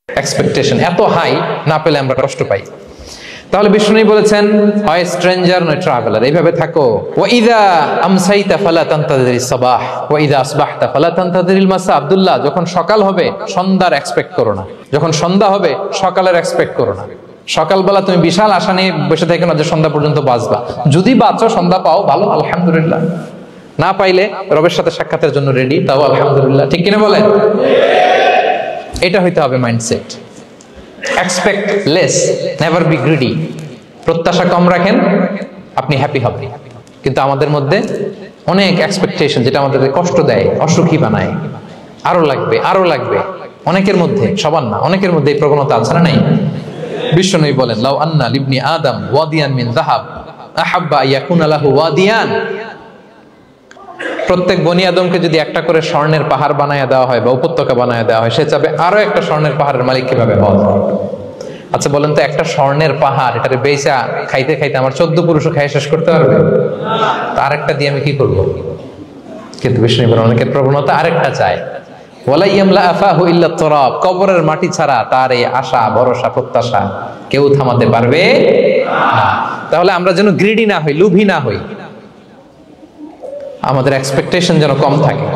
Expectation এত high, না পেলে আমরা কষ্ট পাই। তাহলে বিষ্ণু বলেছেন, হয় স্ট্রেঞ্জার নয় ট্রাভেলার, এইভাবে থাকো। ওয়াইদা আমসাইতা ফালা তানতাযিরিস সাবাহ ওয়াইদা আসবাহতা ফালা তানতাযিরিল মাসা। আব্দুল্লাহ, যখন সকাল হবে সন্ধ্যার এক্সপেক্ট করো না, যখন সন্ধ্যা হবে সকালের এক্সপেক্ট করো না। সকালবেলা তুমি বিশাল আশা নিয়ে বসে থেকো না যে সন্ধ্যা পর্যন্ত বাঁচবা। যদি বাঁচো, সন্ধ্যা পাও, ভালো, আলহামদুলিল্লাহ। না পাইলে রবের সাথে সাক্ষাতের জন্য রেডি, তাও আলহামদুলিল্লাহ। ঠিক কিনা বলেন? এটা হইতে হবে mindset. Expect less, never be greedy. প্রত্যাশা কম রাখেন, আপনি হ্যাপি হবেন। কিন্তু আমাদের মধ্যে অনেক এক্সপেকটেশন, যেটা আমাদেরকে কষ্ট দেয়, অসুখী বানায়। আরো লাগবে, আরো লাগবে। অনেকের মধ্যে, সবার না, অনেকের মধ্যে এই প্রবণতা আছে না নাই? বিশ্বনবী বলেন, লাউ আন্না লিবনি আদম ওয়াদিয়ান মিন যাহাব আহাব্বা ইয়াকুনা লাহু ওয়াদিয়ান। প্রত্যেক বনি আদমকে যদি একটা করে স্বর্ণের পাহাড় বানায় দেওয়া হয় বা উপত্যকা বানায় দেওয়া হয়, সে চাবে আরো একটা স্বর্ণের পাহাড়ের মালিক কিভাবে হওয়া যায়। আচ্ছা বলেন তো, একটা স্বর্ণের পাহাড়, এটারে বেচা খাইতে খাইতে আমার 14 পুরুষও খাই শেষ করতে পারবে? আরেকটা দিয়ে আমি কি করব? কিন্তু বিষ্ণু বলেন, অনেকের প্রবণতা আরেকটা চায়। ওয়ালা ইয়ামলা আফাহু ইল্লা তুরাব। কবরের মাটি ছাড়া তার এই আশা, ভরসা, প্রত্যাশা কেউ থামাতে পারবে না। তাহলে আমরা যেন গ্রিডি না হই, লোভী না হই, আমাদের এক্সপেকটেশন যেন কম থাকে।